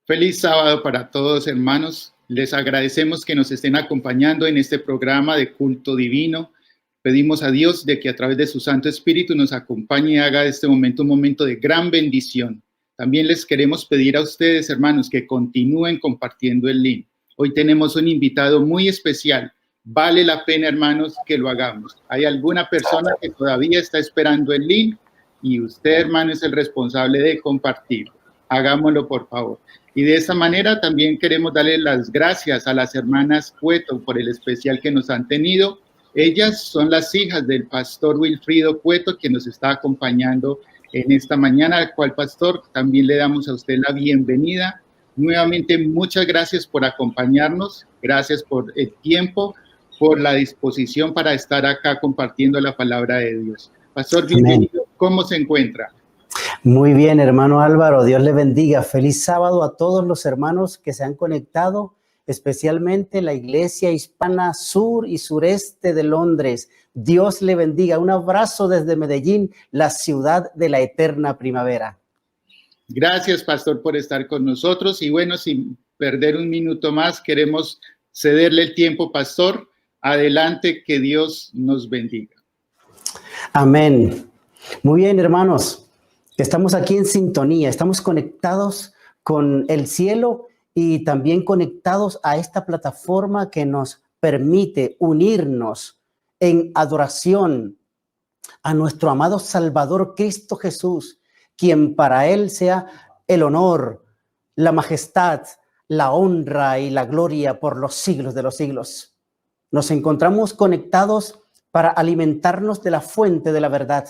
Feliz sábado para todos, hermanos. Les agradecemos que nos estén acompañando en este programa de culto divino. Pedimos a Dios de que a través de su Santo Espíritu nos acompañe y haga de este momento un momento de gran bendición. También les queremos pedir a ustedes, hermanos, que continúen compartiendo el link. Hoy tenemos un invitado muy especial. Vale la pena, hermanos, que lo hagamos. Hay alguna persona que todavía está esperando el link y usted, hermano, es el responsable de compartirlo. Hagámoslo, por favor. Y de esta manera también queremos darle las gracias a las hermanas Cueto por el especial que nos han tenido. Ellas son las hijas del pastor Wilfrido Cueto, quien nos está acompañando en esta mañana, al cual, pastor, también le damos a usted la bienvenida. Nuevamente, muchas gracias por acompañarnos, gracias por el tiempo, por la disposición para estar acá compartiendo la palabra de Dios. Pastor, bienvenido. ¿Cómo se encuentra? Muy bien, hermano Álvaro, Dios le bendiga. Feliz sábado a todos los hermanos que se han conectado, especialmente la Iglesia Hispana Sur y Sureste de Londres. Dios le bendiga. Un abrazo desde Medellín, la ciudad de la eterna primavera. Gracias, pastor, por estar con nosotros. Y bueno, sin perder un minuto más, queremos cederle el tiempo, pastor. Adelante, que Dios nos bendiga. Amén. Muy bien, hermanos. Estamos aquí en sintonía, estamos conectados con el cielo y también conectados a esta plataforma que nos permite unirnos en adoración a nuestro amado Salvador Cristo Jesús, quien para Él sea el honor, la majestad, la honra y la gloria por los siglos de los siglos. Nos encontramos conectados para alimentarnos de la fuente de la verdad,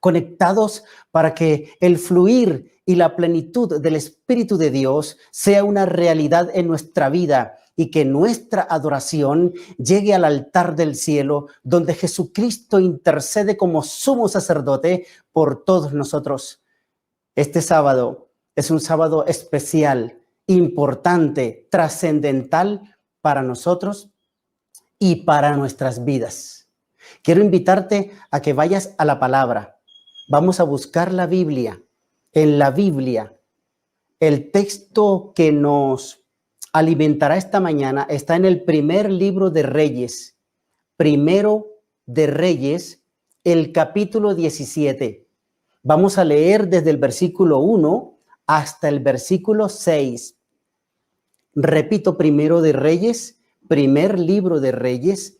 conectados para que el fluir y la plenitud del Espíritu de Dios sea una realidad en nuestra vida y que nuestra adoración llegue al altar del cielo, donde Jesucristo intercede como sumo sacerdote por todos nosotros. Este sábado es un sábado especial, importante, trascendental para nosotros y para nuestras vidas. Quiero invitarte a que vayas a la palabra. Vamos a buscar la Biblia. En la Biblia, el texto que nos alimentará esta mañana está en el primer libro de Reyes. Primero de Reyes, el capítulo 17. Vamos a leer desde el versículo 1 hasta el versículo 6. Repito, primero de Reyes, primer libro de Reyes,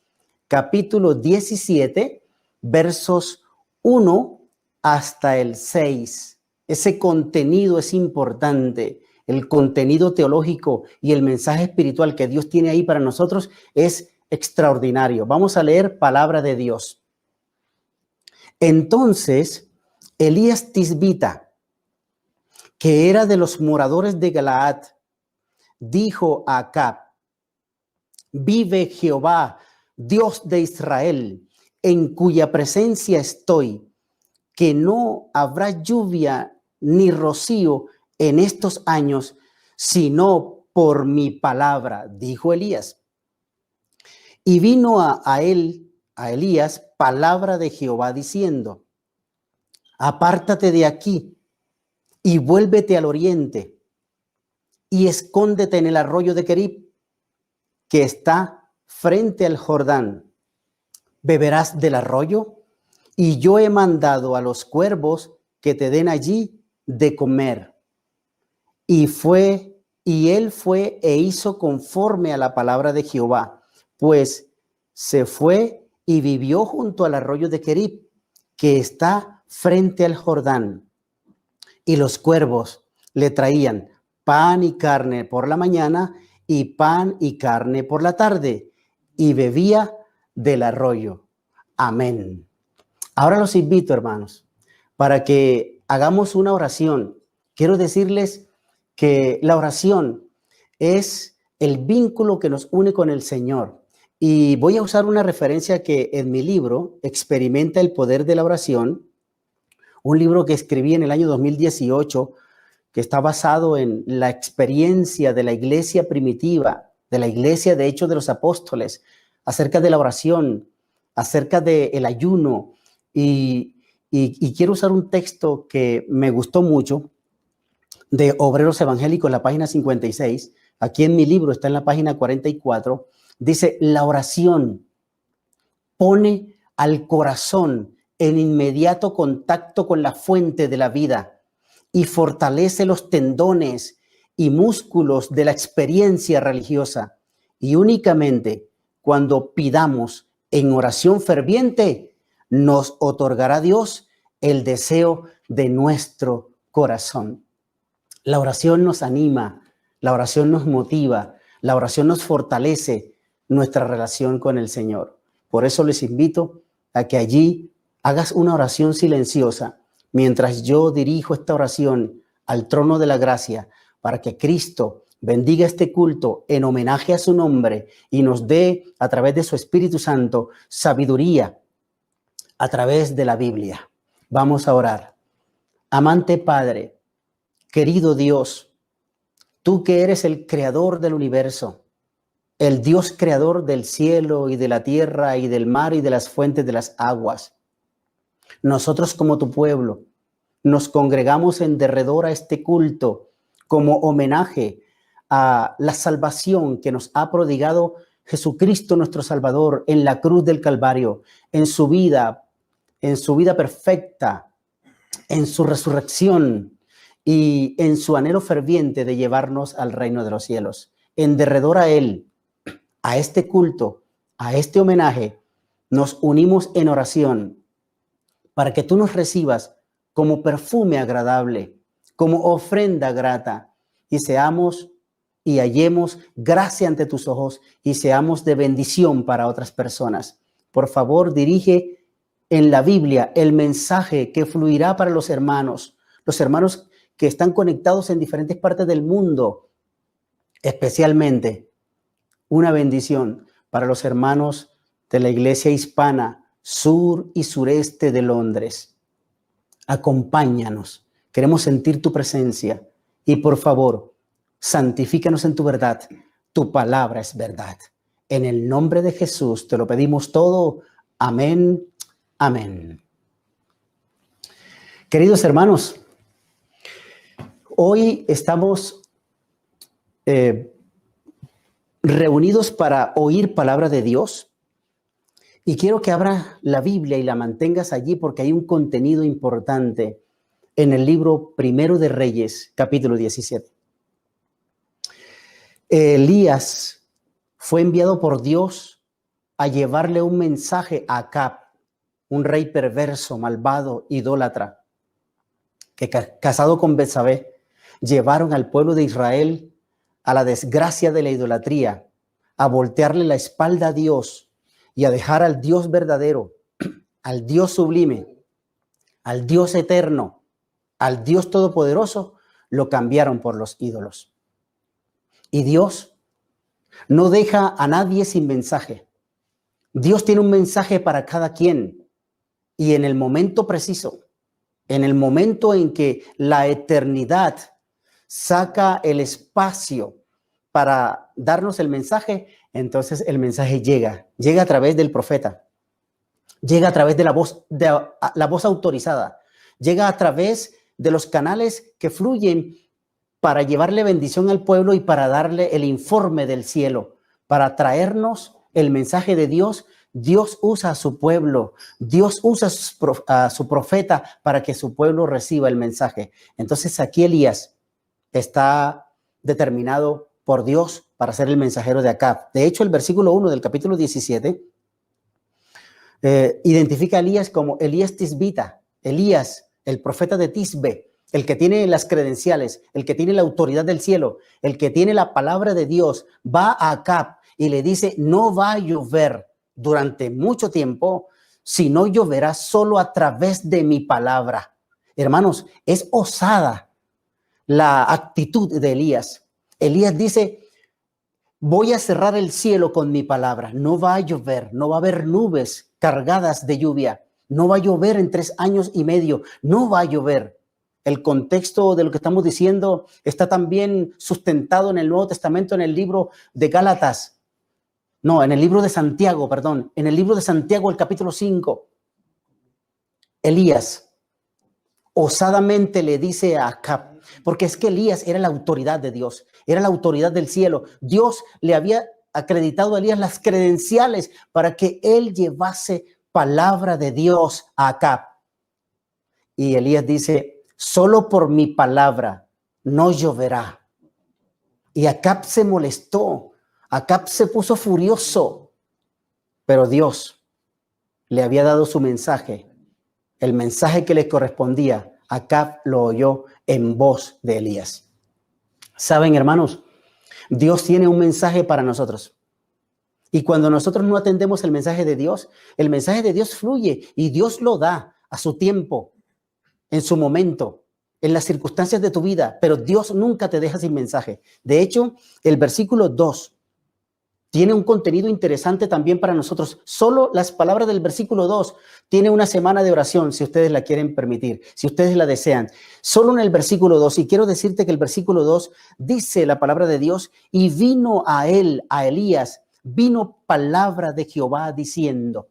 capítulo 17, versos 1 hasta el 6. Ese contenido es importante. El contenido teológico y el mensaje espiritual que Dios tiene ahí para nosotros es extraordinario. Vamos a leer palabra de Dios. Entonces, Elías Tisbita, que era de los moradores de Galaad, dijo a Acab: vive Jehová, Dios de Israel, en cuya presencia estoy, que no habrá lluvia ni rocío en estos años, sino por mi palabra, dijo Elías. Y vino a Elías, palabra de Jehová diciendo: apártate de aquí y vuélvete al oriente y escóndete en el arroyo de Querib, que está frente al Jordán. Beberás del arroyo, y yo he mandado a los cuervos que te den allí de comer. Y él fue e hizo conforme a la palabra de Jehová, pues se fue y vivió junto al arroyo de Querib, que está frente al Jordán. Y los cuervos le traían pan y carne por la mañana y pan y carne por la tarde, y bebía del arroyo. Amén. Ahora los invito, hermanos, para que hagamos una oración. Quiero decirles que la oración es el vínculo que nos une con el Señor. Y voy a usar una referencia que en mi libro, Experimenta el poder de la oración, un libro que escribí en el año 2018, que está basado en la experiencia de la iglesia primitiva, de la iglesia de Hechos de los Apóstoles, acerca de la oración, acerca del ayuno. Y quiero usar un texto que me gustó mucho, de Obreros Evangélicos, la página 56. Aquí en mi libro está en la página 44. Dice, la oración pone al corazón en inmediato contacto con la fuente de la vida y fortalece los tendones y músculos de la experiencia religiosa. Y únicamente cuando pidamos en oración ferviente, nos otorgará Dios el deseo de nuestro corazón. La oración nos anima, la oración nos motiva, la oración nos fortalece nuestra relación con el Señor. Por eso les invito a que allí hagas una oración silenciosa mientras yo dirijo esta oración al trono de la gracia para que Cristo bendiga este culto en homenaje a su nombre y nos dé a través de su Espíritu Santo sabiduría a través de la Biblia. Vamos a orar. Amante Padre, querido Dios, tú que eres el creador del universo, el Dios creador del cielo y de la tierra y del mar y de las fuentes de las aguas. Nosotros como tu pueblo nos congregamos en derredor a este culto como homenaje a la salvación que nos ha prodigado Jesucristo nuestro Salvador en la cruz del Calvario, en su vida perfecta, en su resurrección y en su anhelo ferviente de llevarnos al reino de los cielos. En derredor a Él, a este culto, a este homenaje, nos unimos en oración para que tú nos recibas como perfume agradable, como ofrenda grata, y seamos y hallemos gracia ante tus ojos y seamos de bendición para otras personas. Por favor, dirige en la Biblia el mensaje que fluirá para los hermanos que están conectados en diferentes partes del mundo, especialmente una bendición para los hermanos de la iglesia hispana, sur y sureste de Londres. Acompáñanos, queremos sentir tu presencia y por favor, santifícanos en tu verdad, tu palabra es verdad. En el nombre de Jesús te lo pedimos todo, amén, amén. Queridos hermanos, hoy estamos reunidos para oír palabra de Dios y quiero que abras la Biblia y la mantengas allí porque hay un contenido importante en el libro Primero de Reyes, capítulo 17. Elías fue enviado por Dios a llevarle un mensaje a Acab, un rey perverso, malvado, idólatra, que casado con Betsabé, llevaron al pueblo de Israel a la desgracia de la idolatría, a voltearle la espalda a Dios y a dejar al Dios verdadero, al Dios sublime, al Dios eterno, al Dios todopoderoso, lo cambiaron por los ídolos. Y Dios no deja a nadie sin mensaje. Dios tiene un mensaje para cada quien y en el momento preciso, en el momento en que la eternidad saca el espacio para darnos el mensaje, entonces el mensaje llega a través del profeta, llega a través de la voz autorizada, llega a través de los canales que fluyen para llevarle bendición al pueblo y para darle el informe del cielo, para traernos el mensaje de Dios. Dios usa a su pueblo, Dios usa a su profeta para que su pueblo reciba el mensaje. Entonces aquí Elías está determinado por Dios para ser el mensajero de Acab. De hecho, el versículo 1 del capítulo 17 identifica a Elías como Elías Tisbita, Elías, el profeta de Tisbe, el que tiene las credenciales, el que tiene la autoridad del cielo, el que tiene la palabra de Dios, va a Acab y le dice, no va a llover durante mucho tiempo, sino lloverá solo a través de mi palabra. Hermanos, es osada la actitud de Elías. Elías dice, voy a cerrar el cielo con mi palabra, no va a llover, no va a haber nubes cargadas de lluvia, no va a llover en 3 años y medio, no va a llover. El contexto de lo que estamos diciendo está también sustentado en el Nuevo Testamento, en el libro de Gálatas. No, en el libro de Santiago, perdón. En el libro de Santiago, el capítulo 5. Elías osadamente le dice a Acab, porque es que Elías era la autoridad de Dios, era la autoridad del cielo. Dios le había acreditado a Elías las credenciales para que él llevase palabra de Dios a Acab. Y Elías dice, solo por mi palabra no lloverá. Y Acab se molestó, Acab se puso furioso, pero Dios le había dado su mensaje, el mensaje que le correspondía. Acab lo oyó en voz de Elías. Saben, hermanos, Dios tiene un mensaje para nosotros. Y cuando nosotros no atendemos el mensaje de Dios fluye y Dios lo da a su tiempo, en su momento, en las circunstancias de tu vida, pero Dios nunca te deja sin mensaje. De hecho, el versículo 2 tiene un contenido interesante también para nosotros. Solo las palabras del versículo 2 tiene una semana de oración, si ustedes la quieren permitir, si ustedes la desean. Solo en el versículo 2, y quiero decirte que el versículo 2 dice la palabra de Dios, y vino a él, a Elías, vino palabra de Jehová diciendo.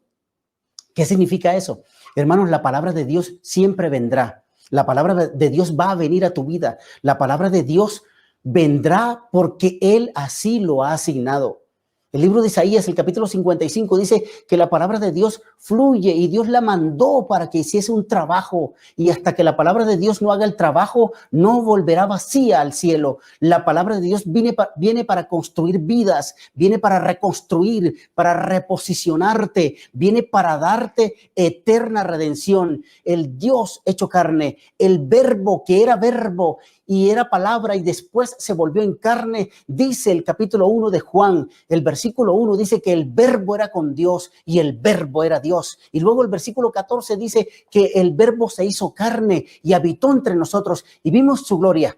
¿Qué significa eso? Hermanos, la palabra de Dios siempre vendrá. La palabra de Dios va a venir a tu vida. La palabra de Dios vendrá porque Él así lo ha asignado. El libro de Isaías, el capítulo 55, dice que la palabra de Dios fluye y Dios la mandó para que hiciese un trabajo. Y hasta que la palabra de Dios no haga el trabajo, no volverá vacía al cielo. La palabra de Dios viene para construir vidas, viene para reconstruir, para reposicionarte, viene para darte eterna redención. El Dios hecho carne, el verbo que era verbo y era palabra y después se volvió en carne, dice el capítulo 1 de Juan, el versículo 1 dice que el verbo era con Dios y el verbo era Dios. Y luego el versículo 14 dice que el verbo se hizo carne y habitó entre nosotros y vimos su gloria.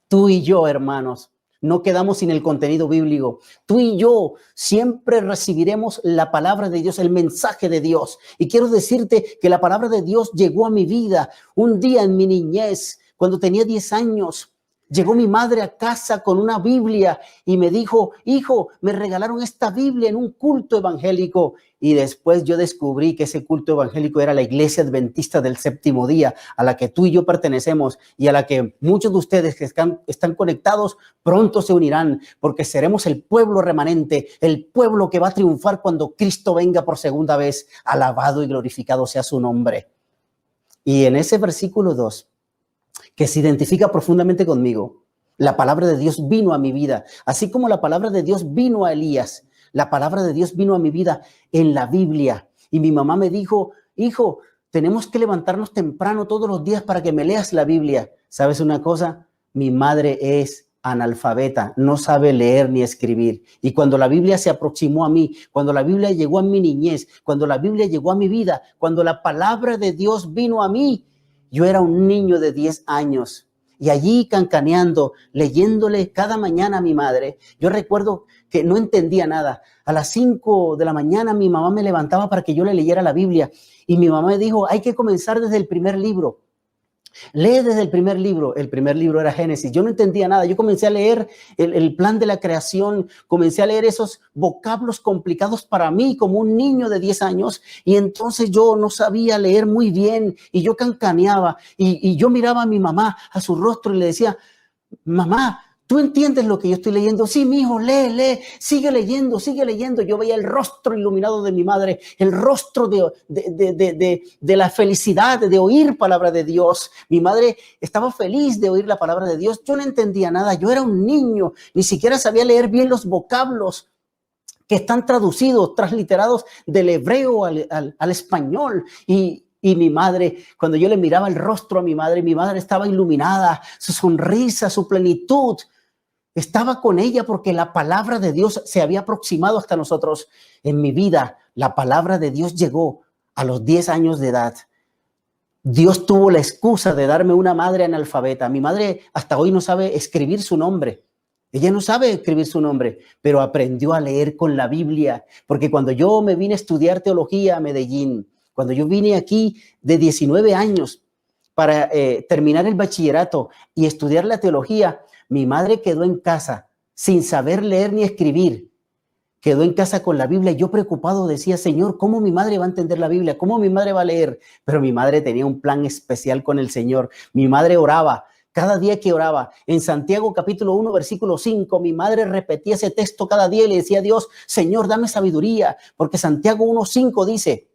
Tú y yo, hermanos, no quedamos sin el contenido bíblico. Tú y yo siempre recibiremos la palabra de Dios, el mensaje de Dios. Y quiero decirte que la palabra de Dios llegó a mi vida un día en mi niñez. Cuando tenía 10 años, llegó mi madre a casa con una Biblia y me dijo, hijo, me regalaron esta Biblia en un culto evangélico. Y después yo descubrí que ese culto evangélico era la Iglesia Adventista del Séptimo Día, a la que tú y yo pertenecemos y a la que muchos de ustedes que están conectados pronto se unirán, porque seremos el pueblo remanente, el pueblo que va a triunfar cuando Cristo venga por segunda vez. Alabado y glorificado sea su nombre. Y en ese versículo 2, que se identifica profundamente conmigo, la palabra de Dios vino a mi vida, así como la palabra de Dios vino a Elías. La palabra de Dios vino a mi vida en la Biblia. Y mi mamá me dijo, hijo, tenemos que levantarnos temprano todos los días para que me leas la Biblia. ¿Sabes una cosa? Mi madre es analfabeta, no sabe leer ni escribir. Y cuando la Biblia se aproximó a mí, cuando la Biblia llegó a mi niñez, cuando la Biblia llegó a mi vida, cuando la palabra de Dios vino a mí, yo era un niño de 10 años y allí cancaneando, leyéndole cada mañana a mi madre. Yo recuerdo que no entendía nada. A las 5 de la mañana mi mamá me levantaba para que yo le leyera la Biblia y mi mamá me dijo, hay que comenzar desde el primer libro. Lee desde el primer libro era Génesis. Yo no entendía nada, yo comencé a leer el plan de la creación, comencé a leer esos vocablos complicados para mí como un niño de 10 años y entonces yo no sabía leer muy bien y yo cancaneaba y yo miraba a mi mamá, a su rostro y le decía, mamá, ¿tú entiendes lo que yo estoy leyendo? Sí, mijo, lee, sigue leyendo. Yo veía el rostro iluminado de mi madre, el rostro de la felicidad de oír palabra de Dios. Mi madre estaba feliz de oír la palabra de Dios. Yo no entendía nada, yo era un niño, ni siquiera sabía leer bien los vocablos que están traducidos, transliterados del hebreo al español. Y mi madre, cuando yo le miraba el rostro a mi madre estaba iluminada, su sonrisa, su plenitud. Estaba con ella porque la palabra de Dios se había aproximado hasta nosotros. En mi vida, la palabra de Dios llegó a los 10 años de edad. Dios tuvo la excusa de darme una madre analfabeta. Mi madre hasta hoy no sabe escribir su nombre. Ella no sabe escribir su nombre, pero aprendió a leer con la Biblia. Porque cuando yo me vine a estudiar teología a Medellín, cuando yo vine aquí de 19 años para terminar el bachillerato y estudiar la teología, mi madre quedó en casa sin saber leer ni escribir. Quedó en casa con la Biblia y yo preocupado decía, Señor, ¿cómo mi madre va a entender la Biblia? ¿Cómo mi madre va a leer? Pero mi madre tenía un plan especial con el Señor. Mi madre oraba cada día que oraba. En Santiago capítulo 1, versículo 5, mi madre repetía ese texto cada día y le decía a Dios, Señor, dame sabiduría, porque Santiago 1:5 dice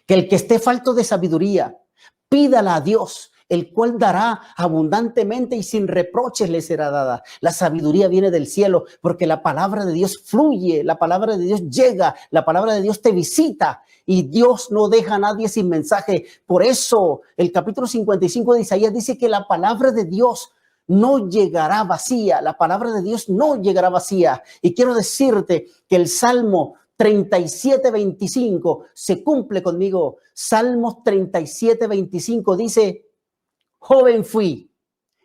que el que esté falto de sabiduría, pídala a Dios, el cual dará abundantemente y sin reproches le será dada. La sabiduría viene del cielo porque la palabra de Dios fluye, la palabra de Dios llega, la palabra de Dios te visita y Dios no deja a nadie sin mensaje. Por eso el capítulo 55 de Isaías dice que la palabra de Dios no llegará vacía, la palabra de Dios no llegará vacía. Y quiero decirte que el Salmo 37:25 se cumple conmigo. Salmos 37:25 dice, joven fui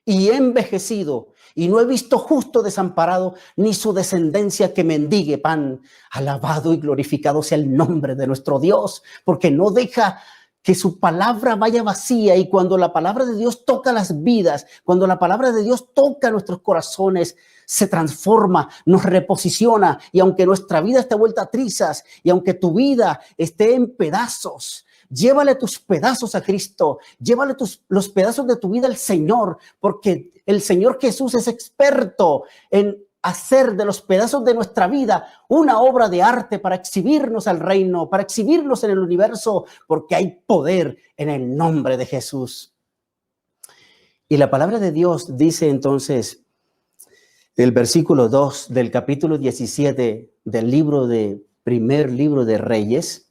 y he envejecido y no he visto justo desamparado ni su descendencia que mendigue pan. Alabado y glorificado sea el nombre de nuestro Dios, porque no deja que su palabra vaya vacía. Y cuando la palabra de Dios toca las vidas, cuando la palabra de Dios toca nuestros corazones, se transforma, nos reposiciona. Y aunque nuestra vida esté vuelta a trizas y aunque tu vida esté en pedazos, llévale tus pedazos a Cristo, llévale los pedazos de tu vida al Señor, porque el Señor Jesús es experto en hacer de los pedazos de nuestra vida una obra de arte para exhibirnos al reino, para exhibirnos en el universo, porque hay poder en el nombre de Jesús. Y la palabra de Dios dice entonces, el versículo 2 del capítulo 17 del primer libro de Reyes,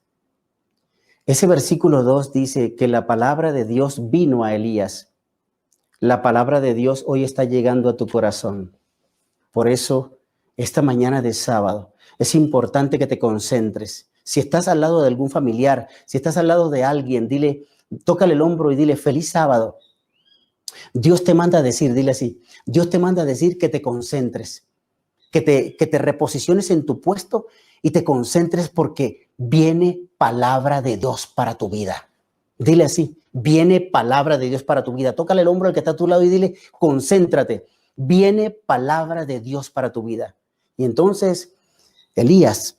ese versículo 2 dice que la palabra de Dios vino a Elías. La palabra de Dios hoy está llegando a tu corazón. Por eso, esta mañana de sábado, es importante que te concentres. Si estás al lado de algún familiar, si estás al lado de alguien, tócale el hombro y dile, feliz sábado. Dios te manda a decir, dile así, Dios te manda a decir que te concentres, que te reposiciones en tu puesto y te concentres porque viene palabra de Dios para tu vida. Dile así, viene palabra de Dios para tu vida. Tócale el hombro al que está a tu lado y dile, concéntrate. Viene palabra de Dios para tu vida. Y entonces, Elías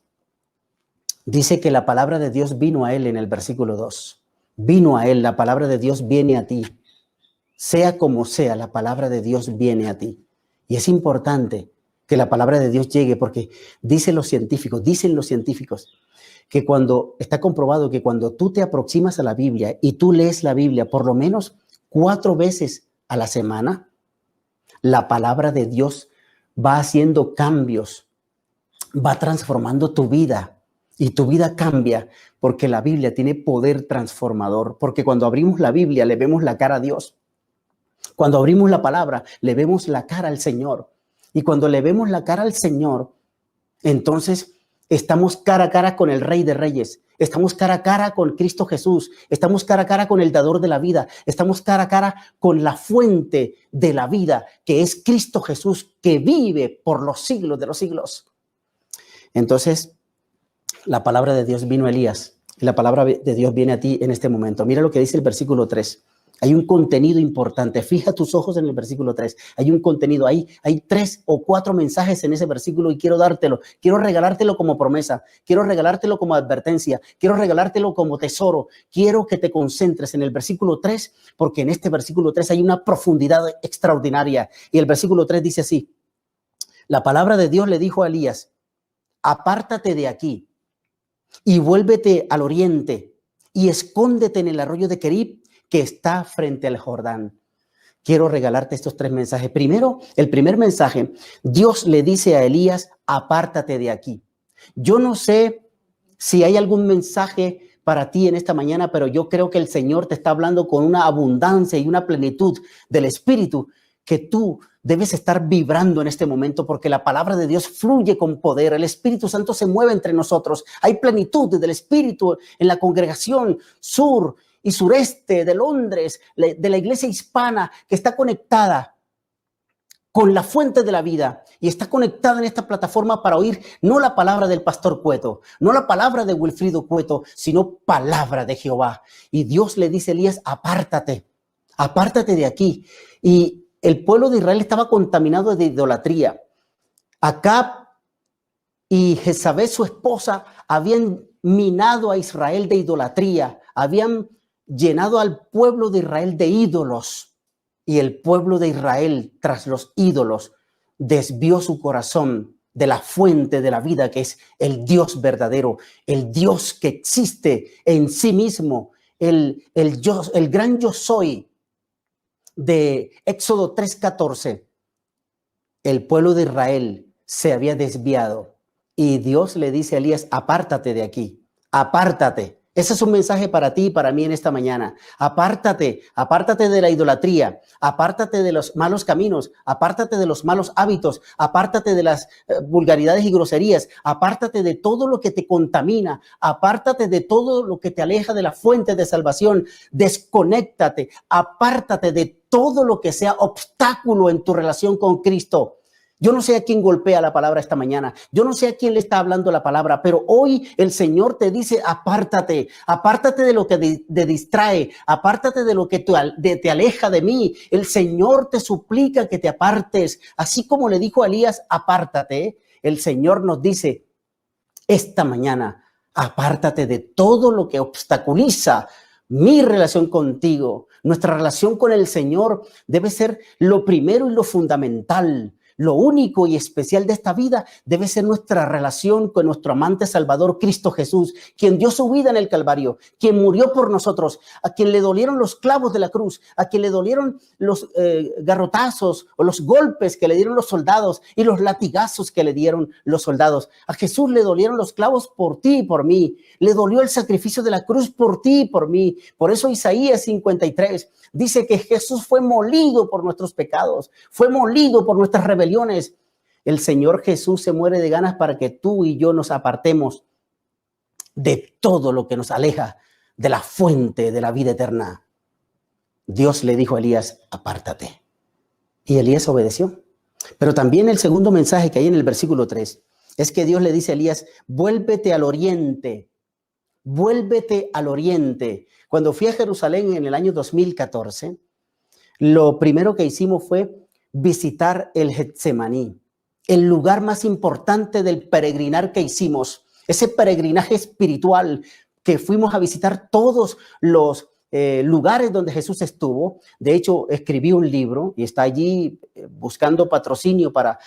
dice que la palabra de Dios vino a él en el versículo 2. Vino a él, la palabra de Dios viene a ti. Sea como sea, la palabra de Dios viene a ti. Y es importante que la palabra de Dios llegue porque dicen los científicos, que está comprobado que cuando tú te aproximas a la Biblia y tú lees la Biblia por lo menos 4 veces a la semana, la palabra de Dios va haciendo cambios, va transformando tu vida y tu vida cambia porque la Biblia tiene poder transformador, porque cuando abrimos la Biblia le vemos la cara a Dios. Cuando abrimos la palabra le vemos la cara al Señor y cuando le vemos la cara al Señor, entonces estamos cara a cara con el Rey de Reyes. Estamos cara a cara con Cristo Jesús. Estamos cara a cara con el dador de la vida. Estamos cara a cara con la fuente de la vida, que es Cristo Jesús, que vive por los siglos de los siglos. Entonces, la palabra de Dios vino a Elías. Y la palabra de Dios viene a ti en este momento. Mira lo que dice el versículo 3. Hay un contenido importante. Fija tus ojos en el versículo 3. Hay un contenido. Hay 3 o 4 mensajes en ese versículo y quiero dártelo. Quiero regalártelo como promesa. Quiero regalártelo como advertencia. Quiero regalártelo como tesoro. Quiero que te concentres en el versículo 3 porque en este versículo 3 hay una profundidad extraordinaria. Y el versículo 3 dice así. La palabra de Dios le dijo a Elías, apártate de aquí y vuélvete al oriente y escóndete en el arroyo de Querib que está frente al Jordán. Quiero regalarte estos 3 mensajes. Primero, el primer mensaje, Dios le dice a Elías, apártate de aquí. Yo no sé si hay algún mensaje para ti en esta mañana, pero yo creo que el Señor te está hablando con una abundancia y una plenitud del Espíritu que tú debes estar vibrando en este momento porque la palabra de Dios fluye con poder. El Espíritu Santo se mueve entre nosotros. Hay plenitud del Espíritu en la congregación sur y sureste de Londres, de la iglesia hispana que está conectada con la fuente de la vida y está conectada en esta plataforma para oír no la palabra del pastor Cueto, no la palabra de Wilfrido Cueto, sino palabra de Jehová. Y Dios le dice a Elías, apártate de aquí. Y el pueblo de Israel estaba contaminado de idolatría. Acab y Jezabel, su esposa, habían minado a Israel de idolatría, habían llenado al pueblo de Israel de ídolos. y el pueblo de Israel, tras los ídolos, desvió su corazón de la fuente de la vida, que es el Dios verdadero, el Dios que existe en sí mismo, el gran yo soy de Éxodo 3:14. El pueblo de Israel se había desviado y Dios le dice a Elías: apártate de aquí, apártate. Ese es un mensaje para ti y para mí en esta mañana. Apártate, apártate de la idolatría, apártate de los malos caminos, apártate de los malos hábitos, apártate de las vulgaridades y groserías, apártate de todo lo que te contamina, apártate de todo lo que te aleja de la fuente de salvación, desconéctate, apártate de todo lo que sea obstáculo en tu relación con Cristo. Yo no sé a quién golpea la palabra esta mañana. Yo no sé a quién le está hablando la palabra, pero hoy el Señor te dice: apártate, apártate de lo que te distrae, apártate de lo que te aleja de mí. El Señor te suplica que te apartes. Así como le dijo a Elías: apártate, el Señor nos dice esta mañana: apártate de todo lo que obstaculiza mi relación contigo. Nuestra relación con el Señor debe ser lo primero y lo fundamental. Lo único y especial de esta vida debe ser nuestra relación con nuestro amante Salvador, Cristo Jesús, quien dio su vida en el Calvario, quien murió por nosotros, a quien le dolieron los clavos de la cruz, a quien le dolieron los garrotazos o los golpes que le dieron los soldados y los latigazos que le dieron los soldados. A Jesús le dolieron los clavos por ti y por mí. Le dolió el sacrificio de la cruz por ti y por mí. Por eso Isaías 53 dice que Jesús fue molido por nuestros pecados, fue molido por nuestras rebeliones. El Señor Jesús se muere de ganas para que tú y yo nos apartemos de todo lo que nos aleja de la fuente de la vida eterna. Dios le dijo a Elías: apártate. Y Elías obedeció. Pero también el segundo mensaje que hay en el versículo 3 es que Dios le dice a Elías: vuélvete al oriente. Vuélvete al oriente. Cuando fui a Jerusalén en el año 2014, lo primero que hicimos fue visitar el Getsemaní, el lugar más importante del peregrinar que hicimos, ese peregrinaje espiritual que fuimos a visitar todos los lugares donde Jesús estuvo. De hecho, escribí un libro y está allí buscando patrocinio para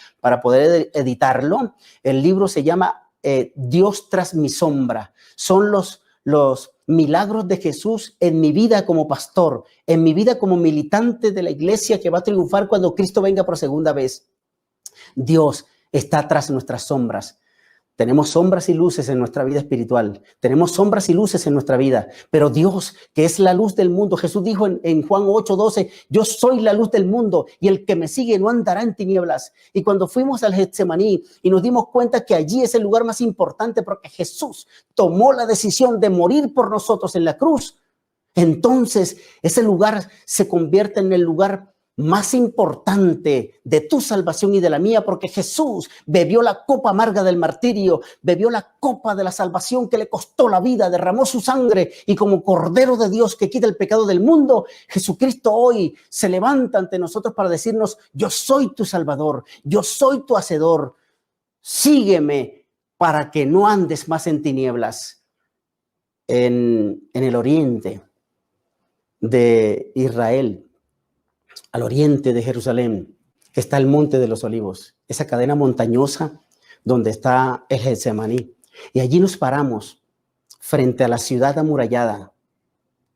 poder editarlo. El libro se llama Dios tras mi sombra. Son los milagros de Jesús en mi vida como pastor, en mi vida como militante de la iglesia que va a triunfar cuando Cristo venga por segunda vez. Dios está tras nuestras sombras. Tenemos sombras y luces en nuestra vida espiritual. Tenemos sombras y luces en nuestra vida. Pero Dios, que es la luz del mundo, Jesús dijo en Juan 8:12, yo soy la luz del mundo y el que me sigue no andará en tinieblas. Y cuando fuimos al Getsemaní y nos dimos cuenta que allí es el lugar más importante porque Jesús tomó la decisión de morir por nosotros en la cruz, entonces ese lugar se convierte en el lugar más importante de tu salvación y de la mía, porque Jesús bebió la copa amarga del martirio, bebió la copa de la salvación que le costó la vida, derramó su sangre y como Cordero de Dios que quita el pecado del mundo, Jesucristo hoy se levanta ante nosotros para decirnos: yo soy tu Salvador, yo soy tu Hacedor, sígueme para que no andes más en tinieblas. En el oriente de Israel, al oriente de Jerusalén, está el Monte de los Olivos, esa cadena montañosa donde está el Getsemaní. Y allí nos paramos frente a la ciudad amurallada,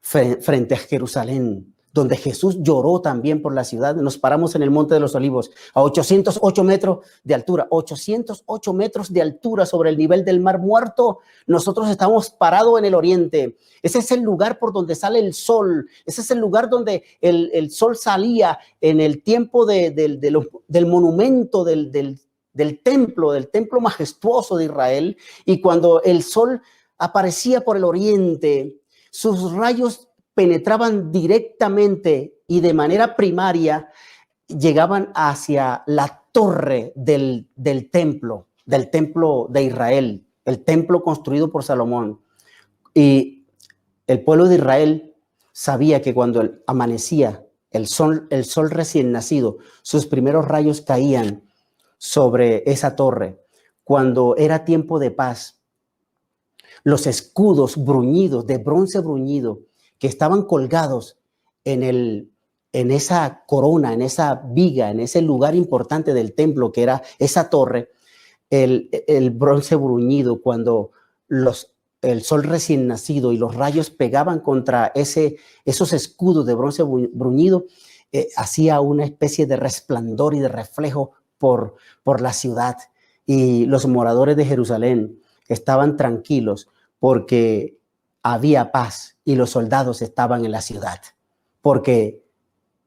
frente a Jerusalén, donde Jesús lloró también por la ciudad. Nos paramos en el Monte de los Olivos a 808 metros de altura, 808 metros de altura sobre el nivel del Mar Muerto. Nosotros estamos parados en el oriente. Ese es el lugar por donde sale el sol. Ese es el lugar donde el sol salía en el tiempo del monumento del templo majestuoso de Israel. Y cuando el sol aparecía por el oriente, sus rayos penetraban directamente y de manera primaria, llegaban hacia la torre del templo de Israel, el templo construido por Salomón. Y el pueblo de Israel sabía que cuando amanecía el sol recién nacido, sus primeros rayos caían sobre esa torre. Cuando era tiempo de paz, los escudos bruñidos, de bronce bruñido, que estaban colgados en en esa corona, en esa viga, en ese lugar importante del templo que era esa torre, el bronce bruñido, cuando el sol recién nacido y los rayos pegaban contra esos escudos de bronce bruñido, hacía una especie de resplandor y de reflejo por la ciudad. Y los moradores de Jerusalén estaban tranquilos porque había paz y los soldados estaban en la ciudad, porque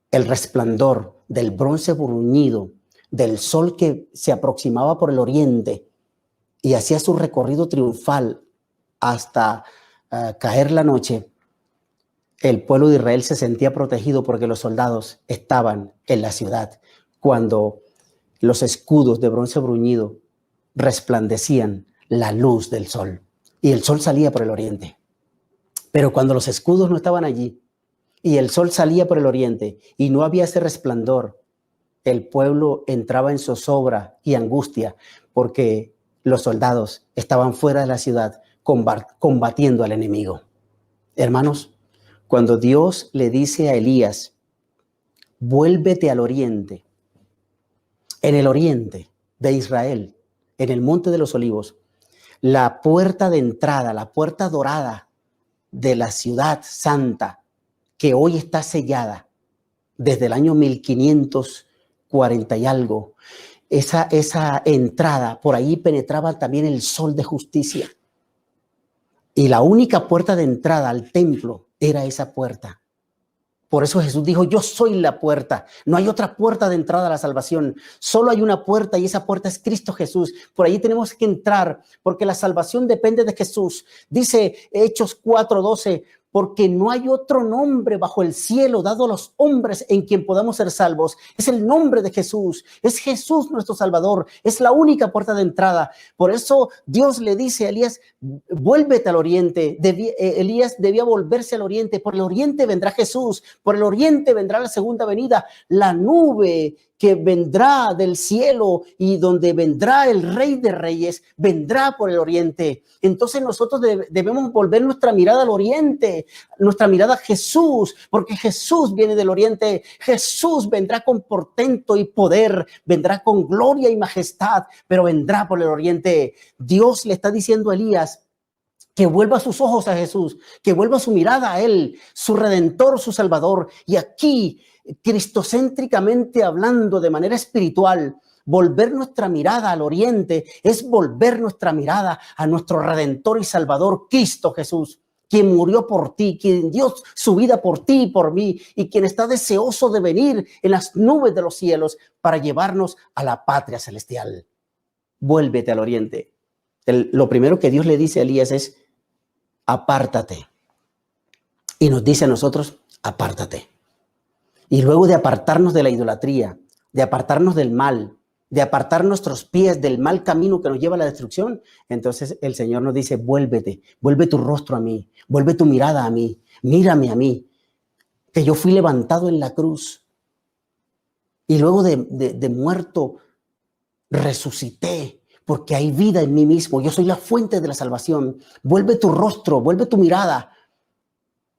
el resplandor del bronce bruñido, del sol que se aproximaba por el oriente y hacía su recorrido triunfal hasta caer la noche, el pueblo de Israel se sentía protegido porque los soldados estaban en la ciudad. Cuando los escudos de bronce bruñido resplandecían la luz del sol y el sol salía por el oriente. Pero cuando los escudos no estaban allí y el sol salía por el oriente y no había ese resplandor, el pueblo entraba en zozobra y angustia porque los soldados estaban fuera de la ciudad combatiendo al enemigo. Hermanos, cuando Dios le dice a Elías, vuélvete al oriente, en el oriente de Israel, en el Monte de los Olivos, la puerta de entrada, la puerta dorada de la ciudad santa, que hoy está sellada desde el año 1540 y algo, esa entrada, por ahí penetraba también el sol de justicia. Y la única puerta de entrada al templo era esa puerta. Por eso Jesús dijo, yo soy la puerta. No hay otra puerta de entrada a la salvación. Solo hay una puerta y esa puerta es Cristo Jesús. Por ahí tenemos que entrar porque la salvación depende de Jesús. Dice Hechos 4:12, porque no hay otro nombre bajo el cielo dado a los hombres en quien podamos ser salvos. Es el nombre de Jesús. Es Jesús nuestro Salvador. Es la única puerta de entrada. Por eso Dios le dice a Elías, vuélvete al oriente. Elías debía volverse al oriente. Por el oriente vendrá Jesús. Por el oriente vendrá la segunda venida. La nube que vendrá del cielo y donde vendrá el Rey de Reyes, vendrá por el oriente. Entonces nosotros debemos volver nuestra mirada al oriente, nuestra mirada a Jesús, porque Jesús viene del oriente. Jesús vendrá con portento y poder, vendrá con gloria y majestad, pero vendrá por el oriente. Dios le está diciendo a Elías que vuelva sus ojos a Jesús, que vuelva su mirada a Él, su Redentor, su Salvador. Y aquí, cristocéntricamente hablando de manera espiritual, volver nuestra mirada al oriente es volver nuestra mirada a nuestro Redentor y Salvador, Cristo Jesús, quien murió por ti, quien dio su vida por ti y por mí, y quien está deseoso de venir en las nubes de los cielos para llevarnos a la patria celestial. Vuélvete al oriente. Lo primero que Dios le dice a Elías es, apártate. Y nos dice a nosotros, apártate. Y luego de apartarnos de la idolatría, de apartarnos del mal, de apartar nuestros pies del mal camino que nos lleva a la destrucción, entonces el Señor nos dice, vuélvete, vuelve tu rostro a mí, vuelve tu mirada a mí, mírame a mí, que yo fui levantado en la cruz. Y luego de muerto, resucité, porque hay vida en mí mismo. Yo soy la fuente de la salvación. Vuelve tu rostro, vuelve tu mirada,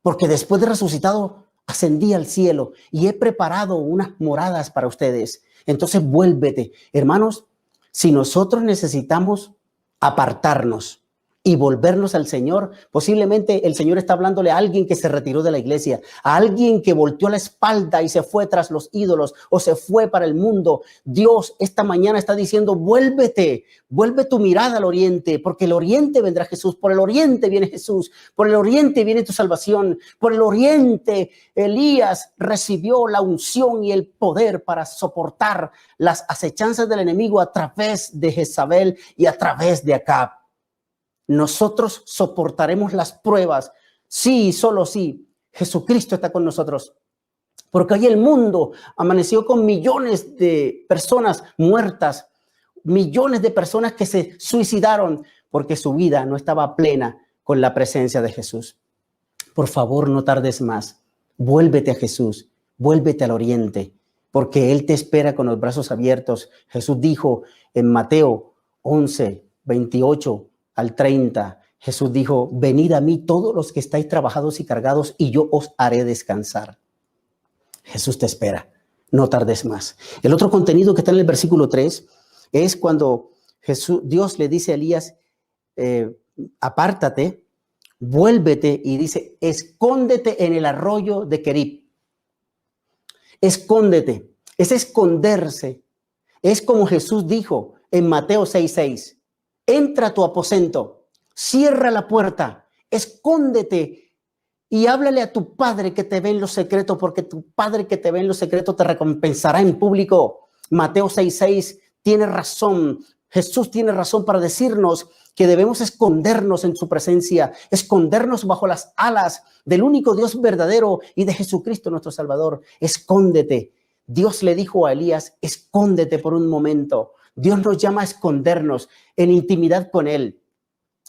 porque después de resucitado, ascendí al cielo y he preparado unas moradas para ustedes. Entonces vuélvete. Hermanos, si nosotros necesitamos apartarnos y volvernos al Señor, posiblemente el Señor está hablándole a alguien que se retiró de la iglesia, a alguien que volteó la espalda y se fue tras los ídolos o se fue para el mundo. Dios esta mañana está diciendo, vuélvete, vuelve tu mirada al oriente, porque el oriente vendrá Jesús, por el oriente viene Jesús, por el oriente viene tu salvación, por el oriente Elías recibió la unción y el poder para soportar las acechanzas del enemigo a través de Jezabel y a través de Acab. Nosotros soportaremos las pruebas, sí y solo sí, Jesucristo está con nosotros. Porque hoy el mundo amaneció con millones de personas muertas, millones de personas que se suicidaron porque su vida no estaba plena con la presencia de Jesús. Por favor, no tardes más. Vuélvete a Jesús, vuélvete al oriente, porque Él te espera con los brazos abiertos. Jesús dijo en Mateo 11:28 al 30, Jesús dijo, venid a mí todos los que estáis trabajados y cargados y yo os haré descansar. Jesús te espera. No tardes más. El otro contenido que está en el versículo 3 es cuando Dios le dice a Elías, apártate, vuélvete, y dice, escóndete en el arroyo de Querib. Escóndete. Es esconderse. Es como Jesús dijo en Mateo 6:6. Entra a tu aposento, cierra la puerta, escóndete y háblale a tu Padre que te ve en lo secreto, porque tu Padre que te ve en lo secreto te recompensará en público. Mateo 6:6 tiene razón. Jesús tiene razón para decirnos que debemos escondernos en su presencia, escondernos bajo las alas del único Dios verdadero y de Jesucristo nuestro Salvador. Escóndete. Dios le dijo a Elías, escóndete por un momento. Dios nos llama a escondernos en intimidad con Él.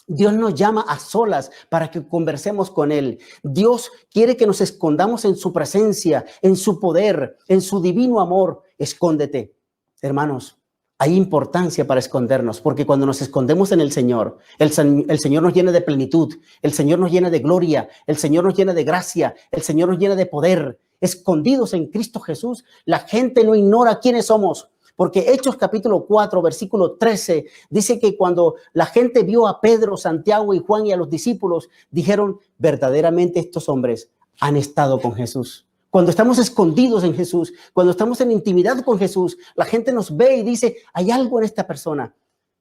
Dios nos llama a solas para que conversemos con Él. Dios quiere que nos escondamos en su presencia, en su poder, en su divino amor. Escóndete. Hermanos, hay importancia para escondernos, porque cuando nos escondemos en el Señor, el Señor nos llena de plenitud, el Señor nos llena de gloria, el Señor nos llena de gracia, el Señor nos llena de poder. Escondidos en Cristo Jesús, la gente no ignora quiénes somos. Porque Hechos capítulo 4, versículo 13, dice que cuando la gente vio a Pedro, Santiago y Juan y a los discípulos, dijeron, verdaderamente estos hombres han estado con Jesús. Cuando estamos escondidos en Jesús, cuando estamos en intimidad con Jesús, la gente nos ve y dice, hay algo en esta persona.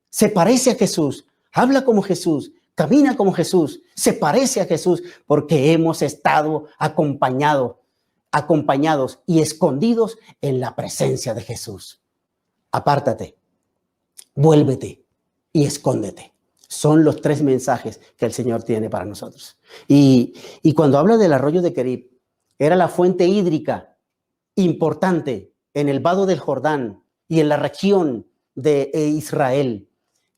Se parece a Jesús, habla como Jesús, camina como Jesús, se parece a Jesús, porque hemos estado acompañados y escondidos en la presencia de Jesús. Apártate, vuélvete y escóndete. Son los 3 mensajes que el Señor tiene para nosotros. Y cuando habla del arroyo de Querib, era la fuente hídrica importante en el vado del Jordán y en la región de Israel.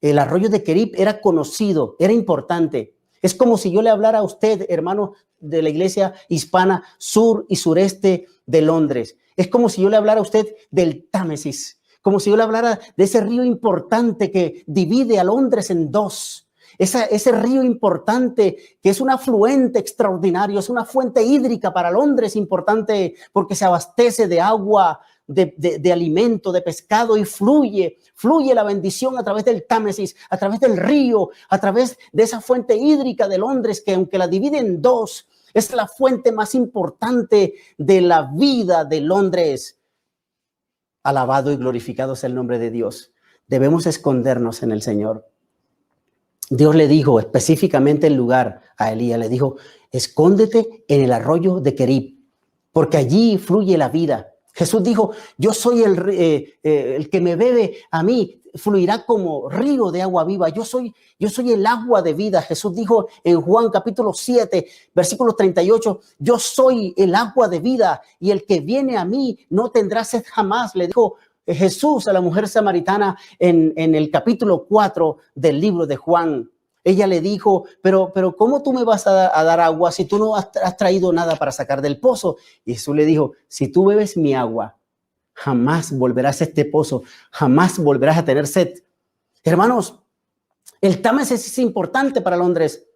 El arroyo de Querib era conocido, era importante. Es como si yo le hablara a usted, hermano de la iglesia hispana, sur y sureste de Londres. Es como si yo le hablara a usted del Támesis. Como si yo le hablara de ese río importante que divide a Londres en 2. Ese río importante que es un afluente extraordinario, es una fuente hídrica para Londres importante porque se abastece de agua, de alimento, de pescado, y fluye la bendición a través del Támesis, a través del río, a través de esa fuente hídrica de Londres que, aunque la divide en 2, es la fuente más importante de la vida de Londres. Alabado y glorificado sea el nombre de Dios. Debemos escondernos en el Señor. Dios le dijo específicamente el lugar a Elías, le dijo, escóndete en el arroyo de Querib, porque allí fluye la vida. Jesús dijo, yo soy el que me bebe a mí, fluirá como río de agua viva. Yo soy el agua de vida. Jesús dijo en Juan capítulo 7, versículo 38, yo soy el agua de vida y el que viene a mí no tendrá sed jamás. Le dijo Jesús a la mujer samaritana en el capítulo 4 del libro de Juan. Ella le dijo, pero ¿cómo tú me vas a dar agua si tú no has traído nada para sacar del pozo? Y Jesús le dijo, si tú bebes mi agua, jamás volverás a este pozo, jamás volverás a tener sed. Hermanos, el Támesis es importante para Londres.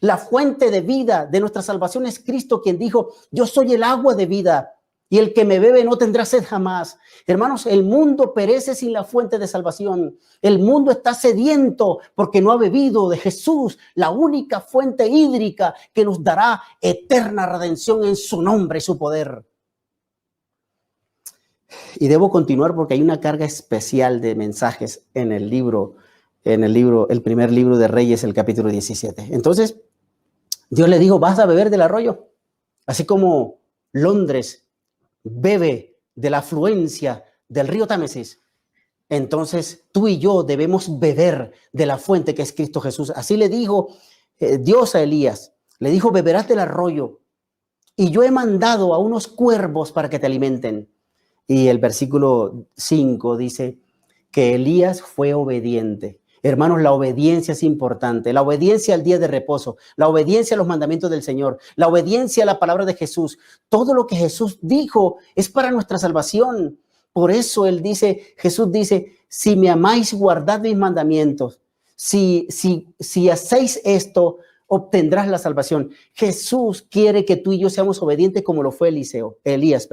La fuente de vida de nuestra salvación es Cristo, quien dijo, yo soy el agua de vida y el que me bebe no tendrá sed jamás. Hermanos, el mundo perece sin la fuente de salvación. El mundo está sediento porque no ha bebido de Jesús, la única fuente hídrica que nos dará eterna redención en su nombre y su poder. Y debo continuar porque hay una carga especial de mensajes en el primer libro de Reyes, el capítulo 17. Entonces, Dios le dijo, vas a beber del arroyo, así como Londres bebe de la afluencia del río Támesis. Entonces, tú y yo debemos beber de la fuente que es Cristo Jesús. Así le dijo Dios a Elías, le dijo, beberás del arroyo y yo he mandado a unos cuervos para que te alimenten. Y el versículo 5 dice que Elías fue obediente. Hermanos, la obediencia es importante. La obediencia al día de reposo, la obediencia a los mandamientos del Señor, la obediencia a la palabra de Jesús. Todo lo que Jesús dijo es para nuestra salvación. Por eso Jesús dice, si me amáis, guardad mis mandamientos. Si hacéis esto, obtendrás la salvación. Jesús quiere que tú y yo seamos obedientes como lo fue Elías.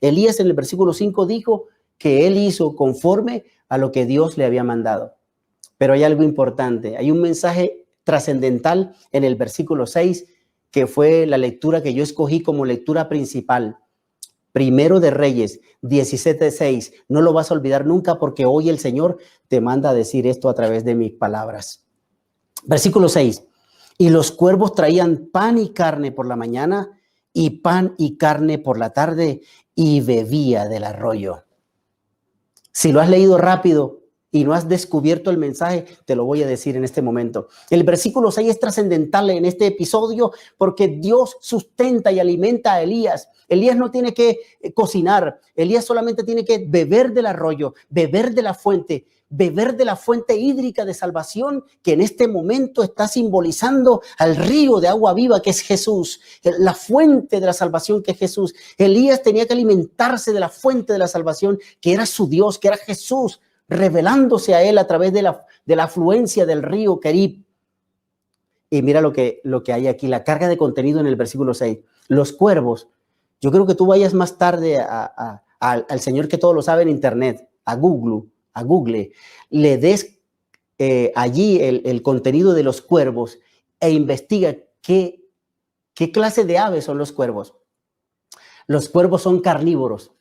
Elías en el versículo 5 dijo que él hizo conforme a lo que Dios le había mandado. Pero hay algo importante, hay un mensaje trascendental en el versículo 6, que fue la lectura que yo escogí como lectura principal. Primero de Reyes 17:6. No lo vas a olvidar nunca, porque hoy el Señor te manda a decir esto a través de mis palabras. Versículo 6. Y los cuervos traían pan y carne por la mañana, y pan y carne por la tarde, y bebía del arroyo. Si lo has leído rápido y no has descubierto el mensaje, te lo voy a decir en este momento. El versículo 6 es trascendental en este episodio porque Dios sustenta y alimenta a Elías. Elías no tiene que cocinar, Elías solamente tiene que beber del arroyo, beber de la fuente hídrica de salvación que en este momento está simbolizando al río de agua viva que es Jesús, la fuente de la salvación que es Jesús. Elías tenía que alimentarse de la fuente de la salvación que era su Dios, que era Jesús, revelándose a él a través de la afluencia del río Querib. Y mira lo que hay aquí, la carga de contenido en el versículo 6. Los cuervos, yo creo que tú vayas más tarde al Señor que todo lo sabe en internet, a Google, le des allí el contenido de los cuervos e investiga qué clase de aves son los cuervos. Los cuervos son carnívoros.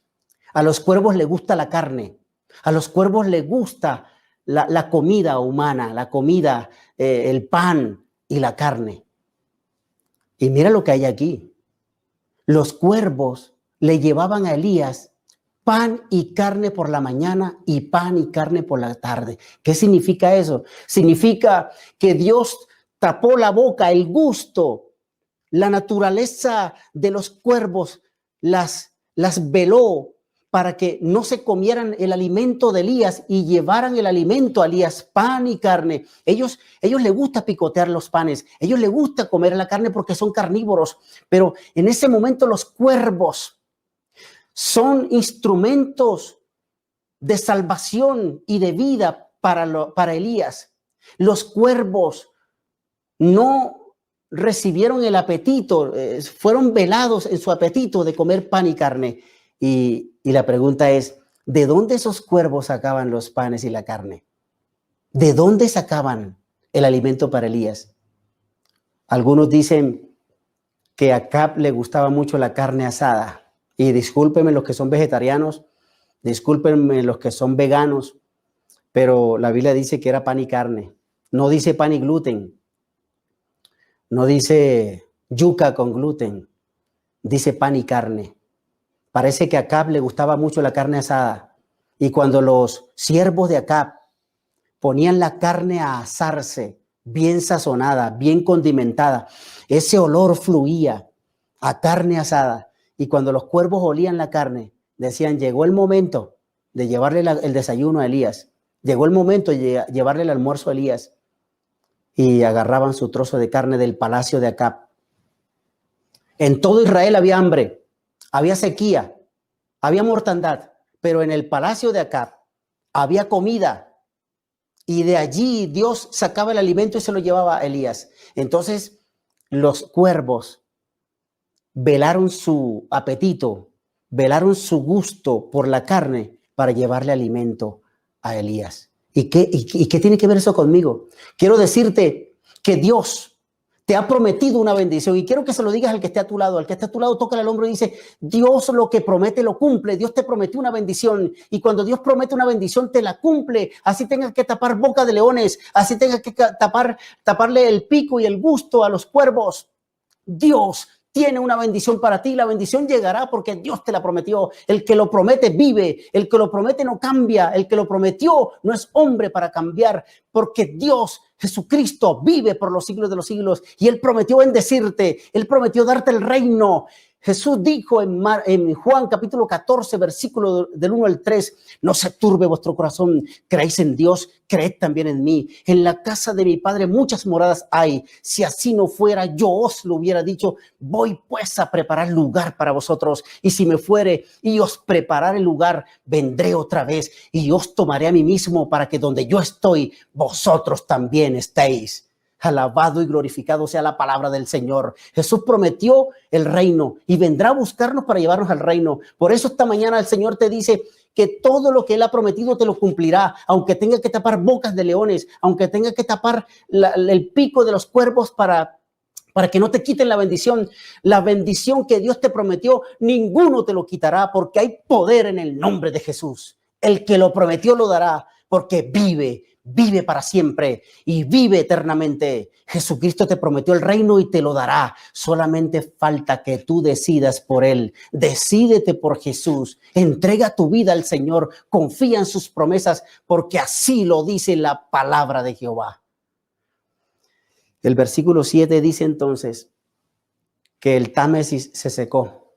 A los cuervos les gusta la carne. A los cuervos les gusta la comida humana, la comida, el pan y la carne. Y mira lo que hay aquí. Los cuervos le llevaban a Elías pan y carne por la mañana y pan y carne por la tarde. ¿Qué significa eso? Significa que Dios tapó la boca, el gusto, la naturaleza de los cuervos las veló para que no se comieran el alimento de Elías y llevaran el alimento a Elías, pan y carne. Ellos les gusta picotear los panes, ellos les gusta comer la carne porque son carnívoros, pero en ese momento los cuervos son instrumentos de salvación y de vida para Elías. Los cuervos no recibieron el apetito, fueron velados en su apetito de comer pan y carne. Y la pregunta es, ¿de dónde esos cuervos sacaban los panes y la carne? ¿De dónde sacaban el alimento para Elías? Algunos dicen que a Acab le gustaba mucho la carne asada. Y discúlpenme los que son vegetarianos, discúlpenme los que son veganos, pero la Biblia dice que era pan y carne. No dice pan y gluten. No dice yuca con gluten. Dice pan y carne. Parece que a Acab le gustaba mucho la carne asada. Y cuando los siervos de Acab ponían la carne a asarse, bien sazonada, bien condimentada, ese olor fluía a carne asada. Y cuando los cuervos olían la carne, decían, llegó el momento de llevarle el desayuno a Elías. Llegó el momento de llevarle el almuerzo a Elías. Y agarraban su trozo de carne del palacio de Acab. En todo Israel había hambre. Había sequía, había mortandad, pero en el palacio de Acab había comida y de allí Dios sacaba el alimento y se lo llevaba a Elías. Entonces los cuervos velaron su apetito, velaron su gusto por la carne para llevarle alimento a Elías. ¿Y qué tiene que ver eso conmigo? Quiero decirte que Dios te ha prometido una bendición y quiero que se lo digas al que esté a tu lado. Al que esté a tu lado, tócale el hombro y dice, Dios lo que promete lo cumple. Dios te prometió una bendición y cuando Dios promete una bendición te la cumple. Así tengas que tapar boca de leones, así tengas que taparle el pico y el gusto a los cuervos. Dios tiene una bendición para ti. La bendición llegará porque Dios te la prometió. El que lo promete vive, el que lo promete no cambia, el que lo prometió no es hombre para cambiar, porque Dios, Jesucristo, vive por los siglos de los siglos y Él prometió bendecirte, Él prometió darte el reino. Jesús dijo en Juan capítulo 14, versículo del 1 al 3, no se turbe vuestro corazón, creéis en Dios, creed también en mí. En la casa de mi Padre muchas moradas hay. Si así no fuera, yo os lo hubiera dicho. Voy pues a preparar lugar para vosotros. Y si me fuere y os prepararé lugar, vendré otra vez y os tomaré a mí mismo para que donde yo estoy, vosotros también estéis. Alabado y glorificado sea la palabra del Señor. Jesús prometió el reino y vendrá a buscarnos para llevarnos al reino. Por eso esta mañana el Señor te dice que todo lo que Él ha prometido te lo cumplirá, aunque tenga que tapar bocas de leones, aunque tenga que tapar el pico de los cuervos para que no te quiten la bendición que Dios te prometió, ninguno te lo quitará, porque hay poder en el nombre de Jesús. El que lo prometió lo dará, porque vive para siempre y vive eternamente. Jesucristo te prometió el reino y te lo dará. Solamente falta que tú decidas por Él. Decídete por Jesús. Entrega tu vida al Señor. Confía en sus promesas, porque así lo dice la palabra de Jehová. El versículo 7 dice entonces que el Támesis se secó.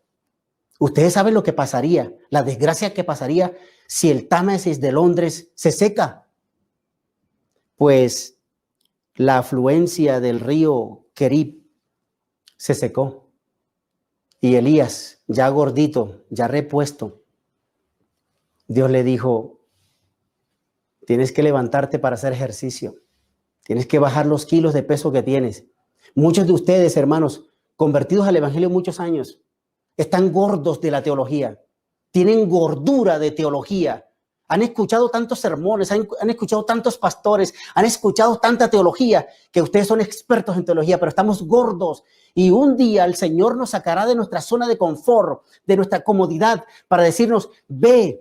Ustedes saben lo que pasaría, la desgracia que pasaría si el Támesis de Londres se seca. Pues la afluencia del río Querib se secó. Y Elías, ya gordito, ya repuesto, Dios le dijo, tienes que levantarte para hacer ejercicio. Tienes que bajar los kilos de peso que tienes. Muchos de ustedes, hermanos, convertidos al evangelio muchos años, están gordos de la teología. Tienen gordura de teología. Han escuchado tantos sermones, han escuchado tantos pastores, han escuchado tanta teología, que ustedes son expertos en teología, pero estamos gordos. Y un día el Señor nos sacará de nuestra zona de confort, de nuestra comodidad, para decirnos, ve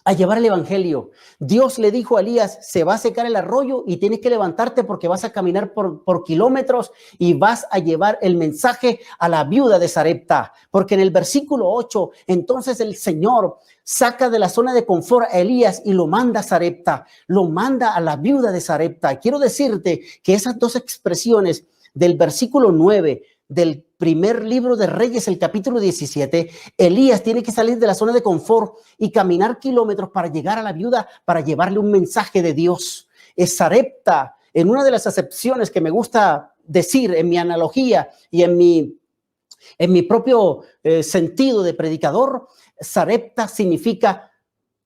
a llevar el evangelio. Dios le dijo a Elías, se va a secar el arroyo y tienes que levantarte porque vas a caminar por kilómetros y vas a llevar el mensaje a la viuda de Sarepta. Porque en el versículo 8, entonces el Señor saca de la zona de confort a Elías y lo manda a Sarepta, lo manda a la viuda de Sarepta. Quiero decirte que esas dos expresiones del versículo 9 del primer libro de Reyes, el capítulo 17, Elías tiene que salir de la zona de confort y caminar kilómetros para llegar a la viuda, para llevarle un mensaje de Dios. Es Sarepta, en una de las acepciones que me gusta decir en mi analogía y en mi propio sentido de predicador, Sarepta significa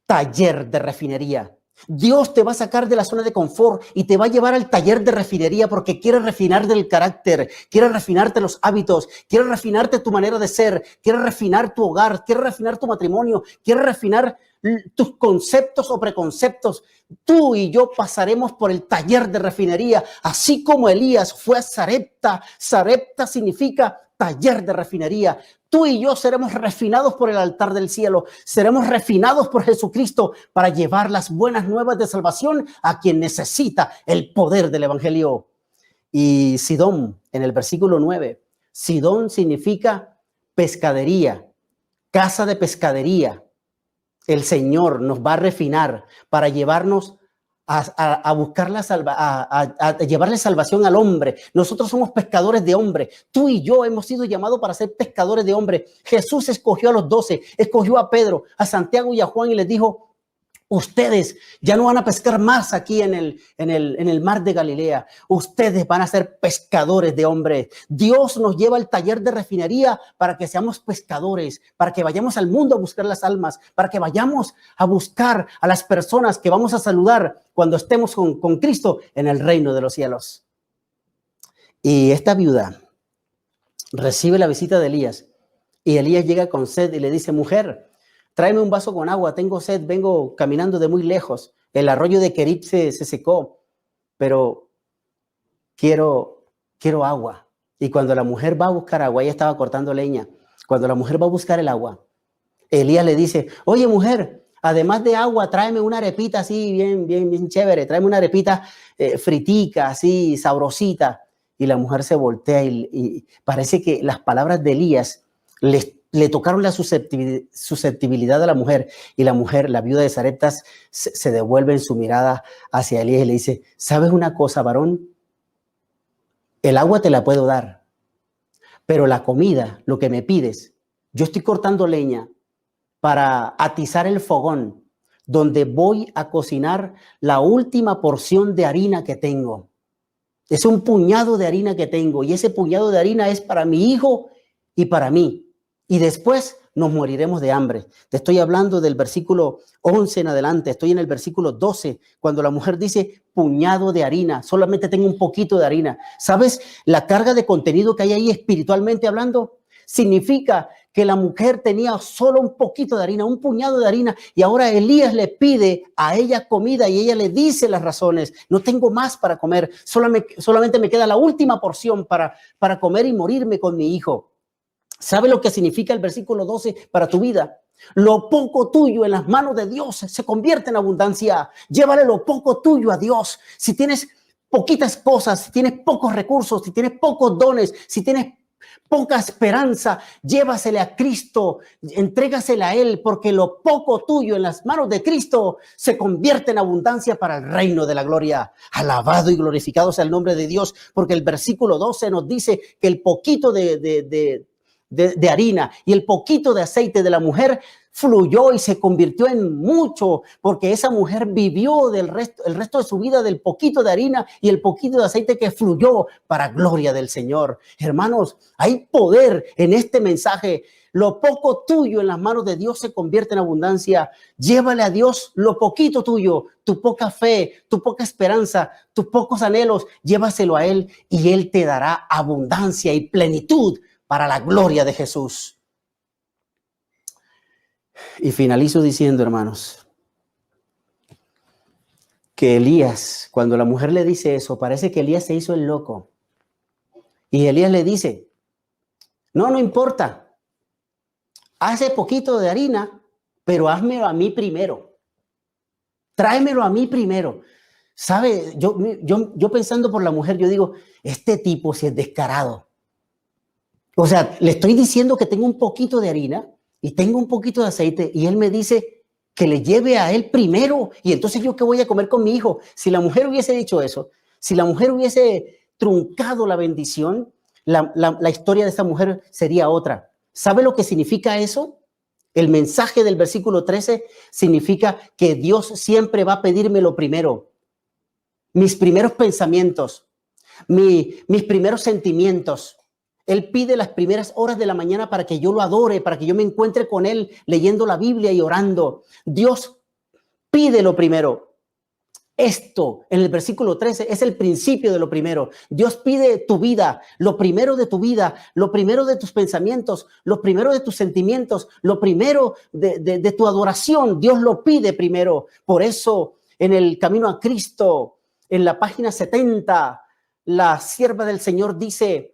taller de refinería. Dios te va a sacar de la zona de confort y te va a llevar al taller de refinería porque quiere refinarte el carácter, quiere refinarte los hábitos, quiere refinarte tu manera de ser, quiere refinar tu hogar, quiere refinar tu matrimonio, quiere refinar tus conceptos o preconceptos. Tú y yo pasaremos por el taller de refinería, así como Elías fue a Sarepta. Sarepta significa taller de refinería. Tú y yo seremos refinados por el altar del cielo, seremos refinados por Jesucristo para llevar las buenas nuevas de salvación a quien necesita el poder del evangelio. Y Sidón, en el versículo 9, Sidón significa pescadería, casa de pescadería. El Señor nos va a refinar para llevarnos a buscar a llevarle salvación al hombre. Nosotros somos pescadores de hombre. Tú y yo hemos sido llamados para ser pescadores de hombre. Jesús escogió a los 12, escogió a Pedro, a Santiago y a Juan y les dijo, ustedes ya no van a pescar más aquí en el mar de Galilea. Ustedes van a ser pescadores de hombres. Dios nos lleva al taller de refinería para que seamos pescadores, para que vayamos al mundo a buscar las almas, para que vayamos a buscar a las personas que vamos a saludar cuando estemos con Cristo en el reino de los cielos. Y esta viuda recibe la visita de Elías y Elías llega con sed y le dice, mujer, tráeme un vaso con agua, tengo sed, vengo caminando de muy lejos. El arroyo de Querib se secó, pero quiero agua. Y cuando la mujer va a buscar agua, ella estaba cortando leña. Cuando la mujer va a buscar el agua, Elías le dice, oye mujer, además de agua, tráeme una arepita así bien chévere, tráeme una arepita fritica, así sabrosita. Y la mujer se voltea y parece que las palabras de Elías le tocaron la susceptibilidad a la mujer, y la mujer, la viuda de Sarepta, se devuelve en su mirada hacia Elías y le dice, ¿sabes una cosa, varón? El agua te la puedo dar, pero la comida, lo que me pides, yo estoy cortando leña para atizar el fogón donde voy a cocinar la última porción de harina que tengo. Es un puñado de harina que tengo, y ese puñado de harina es para mi hijo y para mí. Y después nos moriremos de hambre. Te estoy hablando del versículo 11 en adelante. Estoy en el versículo 12, cuando la mujer dice puñado de harina. Solamente tengo un poquito de harina. ¿Sabes la carga de contenido que hay ahí espiritualmente hablando? Significa que la mujer tenía solo un poquito de harina, un puñado de harina, y ahora Elías le pide a ella comida y ella le dice las razones. No tengo más para comer, solamente me queda la última porción para comer y morirme con mi hijo. ¿Sabe lo que significa el versículo 12 para tu vida? Lo poco tuyo en las manos de Dios se convierte en abundancia. Llévale lo poco tuyo a Dios. Si tienes poquitas cosas, si tienes pocos recursos, si tienes pocos dones, si tienes poca esperanza, llévasele a Cristo, entrégasela a Él, porque lo poco tuyo en las manos de Cristo se convierte en abundancia para el reino de la gloria. Alabado y glorificado sea el nombre de Dios, porque el versículo 12 nos dice que el poquito de harina y el poquito de aceite de la mujer fluyó y se convirtió en mucho, porque esa mujer vivió el resto de su vida del poquito de harina y el poquito de aceite que fluyó para gloria del Señor. Hermanos, hay poder en este mensaje. Lo poco tuyo en las manos de Dios se convierte en abundancia. Llévale a Dios lo poquito tuyo, tu poca fe, tu poca esperanza, tus pocos anhelos. Llévaselo a Él y Él te dará abundancia y plenitud para la gloria de Jesús. Y finalizo diciendo, hermanos, que Elías, cuando la mujer le dice eso, parece que Elías se hizo el loco. Y Elías le dice, no importa, haz poquito de harina, pero házmelo a mí primero. Tráemelo a mí primero. ¿Sabe? Yo pensando por la mujer, yo digo, este tipo sí es descarado. O sea, le estoy diciendo que tengo un poquito de harina y tengo un poquito de aceite y él me dice que le lleve a él primero y entonces yo qué voy a comer con mi hijo. Si la mujer hubiese dicho eso, si la mujer hubiese truncado la bendición, la historia de esta mujer sería otra. ¿Sabe lo que significa eso? El mensaje del versículo 13 significa que Dios siempre va a pedirme lo primero. Mis primeros pensamientos, mis primeros sentimientos. Él pide las primeras horas de la mañana para que yo lo adore, para que yo me encuentre con Él leyendo la Biblia y orando. Dios pide lo primero. Esto, en el versículo 13, es el principio de lo primero. Dios pide tu vida, lo primero de tu vida, lo primero de tus pensamientos, lo primero de tus sentimientos, lo primero de tu adoración. Dios lo pide primero. Por eso, en el Camino a Cristo, en la página 70, la sierva del Señor dice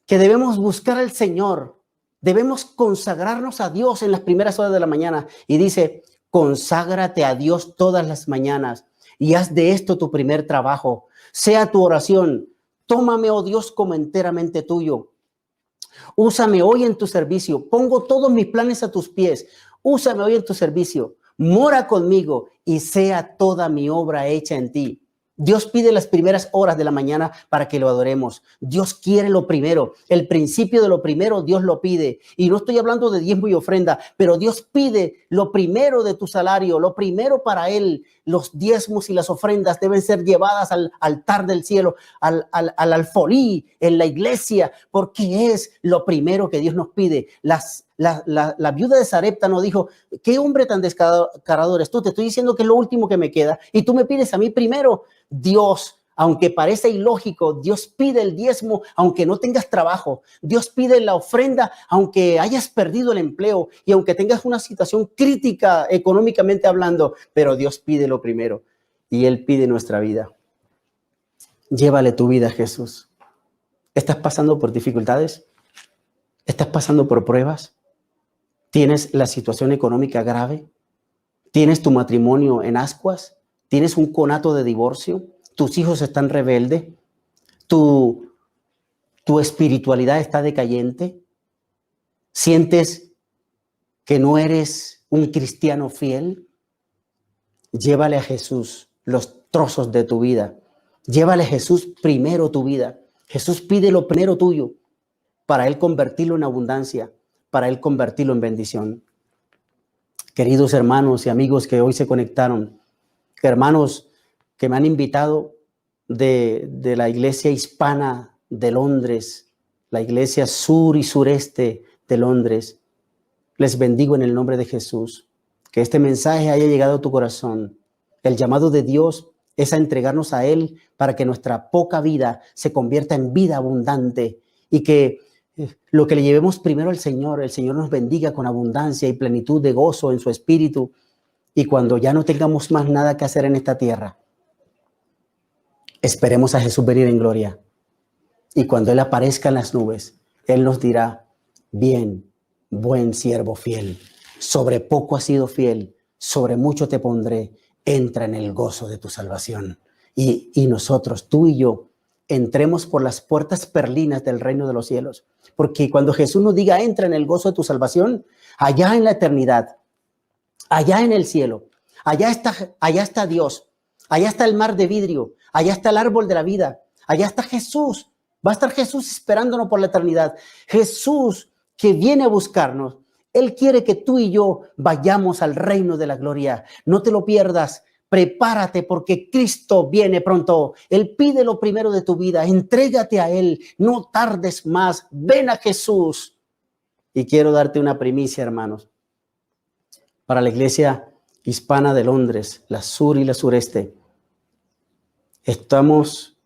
que debemos buscar al Señor, debemos consagrarnos a Dios en las primeras horas de la mañana. Y dice, conságrate a Dios todas las mañanas y haz de esto tu primer trabajo. Sea tu oración, tómame, oh Dios, como enteramente tuyo. Úsame hoy en tu servicio, pongo todos mis planes a tus pies. Úsame hoy en tu servicio, mora conmigo y sea toda mi obra hecha en ti. Dios pide las primeras horas de la mañana para que lo adoremos. Dios quiere lo primero. El principio de lo primero Dios lo pide. Y no estoy hablando de diezmo y ofrenda, pero Dios pide lo primero de tu salario, lo primero para Él. Los diezmos y las ofrendas deben ser llevadas al altar del cielo, al alfolí, en la iglesia, porque es lo primero que Dios nos pide. La viuda de Sarepta no dijo, ¿qué hombre tan descarador eres tú? Te estoy diciendo que es lo último que me queda y tú me pides a mí primero. Dios, aunque parece ilógico, Dios pide el diezmo aunque no tengas trabajo. Dios pide la ofrenda aunque hayas perdido el empleo y aunque tengas una situación crítica económicamente hablando, pero Dios pide lo primero y Él pide nuestra vida. Llévale tu vida a Jesús. ¿Estás pasando por dificultades? ¿Estás pasando por pruebas? ¿Tienes la situación económica grave? ¿Tienes tu matrimonio en ascuas? ¿Tienes un conato de divorcio? ¿Tus hijos están rebeldes? ¿Tu espiritualidad está decayente? ¿Sientes que no eres un cristiano fiel? Llévale a Jesús los trozos de tu vida. Llévale a Jesús primero tu vida. Jesús pide lo primero tuyo para Él convertirlo en abundancia, para Él convertirlo en bendición. Queridos hermanos y amigos que hoy se conectaron, hermanos que me han invitado de la iglesia hispana de Londres, la iglesia sur y sureste de Londres, les bendigo en el nombre de Jesús. Que este mensaje haya llegado a tu corazón. El llamado de Dios es a entregarnos a Él para que nuestra poca vida se convierta en vida abundante y que lo que le llevemos primero al Señor, el Señor nos bendiga con abundancia y plenitud de gozo en su espíritu. Y cuando ya no tengamos más nada que hacer en esta tierra, esperemos a Jesús venir en gloria. Y cuando Él aparezca en las nubes, Él nos dirá: bien, buen siervo fiel, sobre poco has sido fiel, sobre mucho te pondré, entra en el gozo de tu salvación. Y nosotros, tú y yo, entremos por las puertas perlinas del reino de los cielos. Porque cuando Jesús nos diga, entra en el gozo de tu salvación, allá en la eternidad, allá en el cielo, allá está Dios, allá está el mar de vidrio, allá está el árbol de la vida, allá está Jesús. Va a estar Jesús esperándonos por la eternidad. Jesús que viene a buscarnos. Él quiere que tú y yo vayamos al reino de la gloria. No te lo pierdas. Prepárate porque Cristo viene pronto. Él pide lo primero de tu vida. Entrégate a Él. No tardes más. Ven a Jesús. Y quiero darte una primicia, hermanos. Para la iglesia hispana de Londres, la sur y la sureste. Estamos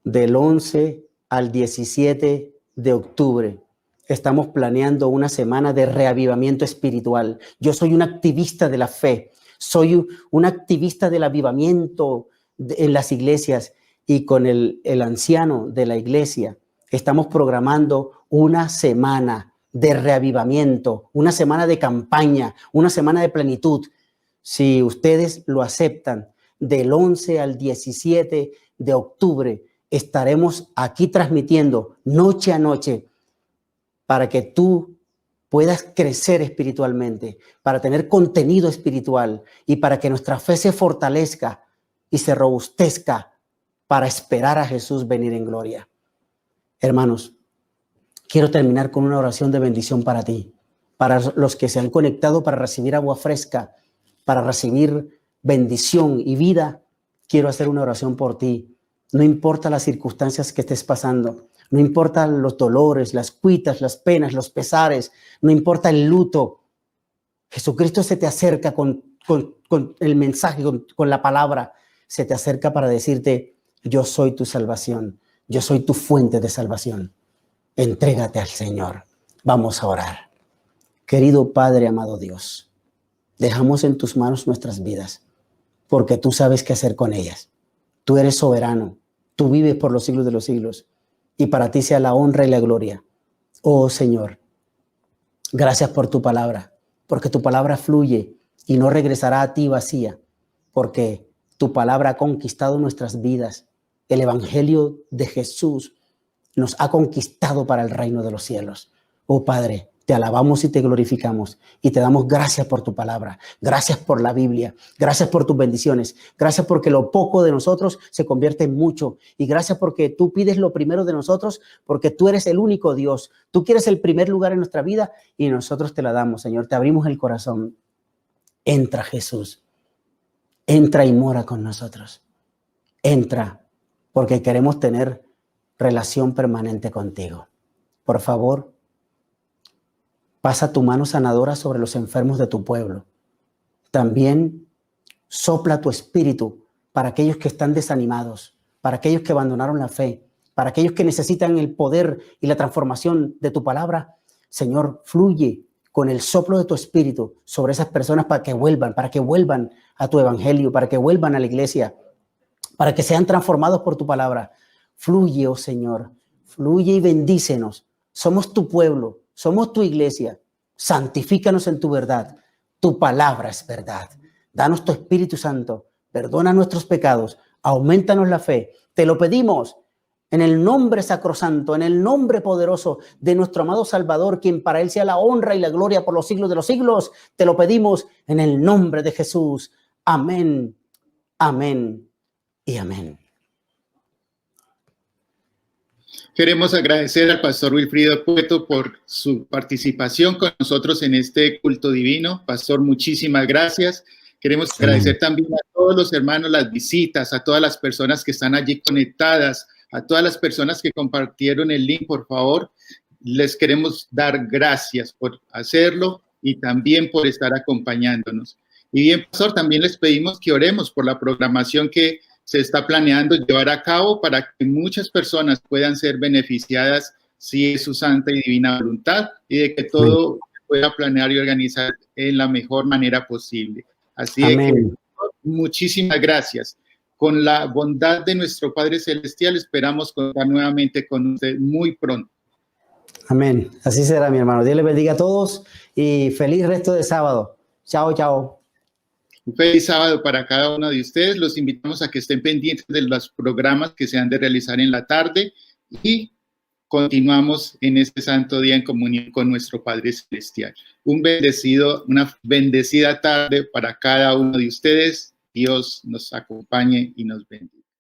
del 11 al 17 de octubre. Estamos planeando una semana de reavivamiento espiritual. Yo soy un activista de la fe. Soy un activista del avivamiento en las iglesias y con el anciano de la iglesia. Estamos programando una semana de reavivamiento, una semana de campaña, una semana de plenitud. Si ustedes lo aceptan, del 11 al 17 de octubre estaremos aquí transmitiendo noche a noche para que tú puedas crecer espiritualmente, para tener contenido espiritual y para que nuestra fe se fortalezca y se robustezca para esperar a Jesús venir en gloria. Hermanos, quiero terminar con una oración de bendición para ti, para los que se han conectado para recibir agua fresca, para recibir bendición y vida. Quiero hacer una oración por ti. No importa las circunstancias que estés pasando, no importa los dolores, las cuitas, las penas, los pesares, no importa el luto. Jesucristo se te acerca con el mensaje, con la palabra. Se te acerca para decirte: yo soy tu salvación, yo soy tu fuente de salvación. Entrégate al Señor. Vamos a orar. Querido Padre, amado Dios, dejamos en tus manos nuestras vidas, porque tú sabes qué hacer con ellas. Tú eres soberano, tú vives por los siglos de los siglos, y para ti sea la honra y la gloria. Oh Señor, gracias por tu palabra, porque tu palabra fluye y no regresará a ti vacía, porque tu palabra ha conquistado nuestras vidas. El evangelio de Jesús nos ha conquistado para el reino de los cielos. Oh Padre, te alabamos y te glorificamos y te damos gracias por tu palabra, gracias por la Biblia, gracias por tus bendiciones, gracias porque lo poco de nosotros se convierte en mucho y gracias porque tú pides lo primero de nosotros, porque tú eres el único Dios, tú quieres el primer lugar en nuestra vida y nosotros te la damos, Señor, te abrimos el corazón. Entra, Jesús, entra y mora con nosotros, entra porque queremos tener relación permanente contigo. Por favor, pasa tu mano sanadora sobre los enfermos de tu pueblo. También sopla tu espíritu para aquellos que están desanimados, para aquellos que abandonaron la fe, para aquellos que necesitan el poder y la transformación de tu palabra. Señor, fluye con el soplo de tu espíritu sobre esas personas para que vuelvan a tu evangelio, para que vuelvan a la iglesia, para que sean transformados por tu palabra. Fluye, oh Señor, fluye y bendícenos. Somos tu pueblo. Somos tu iglesia. Santifícanos en tu verdad. Tu palabra es verdad. Danos tu Espíritu Santo. Perdona nuestros pecados. Aumentanos la fe. Te lo pedimos en el nombre sacrosanto, en el nombre poderoso de nuestro amado Salvador, quien para él sea la honra y la gloria por los siglos de los siglos. Te lo pedimos en el nombre de Jesús. Amén, amén y amén. Queremos agradecer al pastor Wilfrido Cueto por su participación con nosotros en este culto divino. Pastor, muchísimas gracias. Queremos agradecer también a todos los hermanos las visitas, a todas las personas que están allí conectadas, a todas las personas que compartieron el link, por favor. Les queremos dar gracias por hacerlo. y también por estar acompañándonos. Y bien, pastor, también les pedimos que oremos por la programación que se está planeando llevar a cabo para que muchas personas puedan ser beneficiadas si es su santa y divina voluntad, y de que todo se pueda planear y organizar en la mejor manera posible. Así de que muchísimas gracias. Con la bondad de nuestro Padre Celestial esperamos contar nuevamente con usted muy pronto. Amén. Así será, mi hermano. Dios les bendiga a todos y feliz resto de sábado. Chao, chao. Un feliz sábado para cada uno de ustedes. Los invitamos a que estén pendientes de los programas que se han de realizar en la tarde y continuamos en este santo día en comunión con nuestro Padre Celestial. Una bendecida tarde para cada uno de ustedes. Dios nos acompañe y nos bendiga.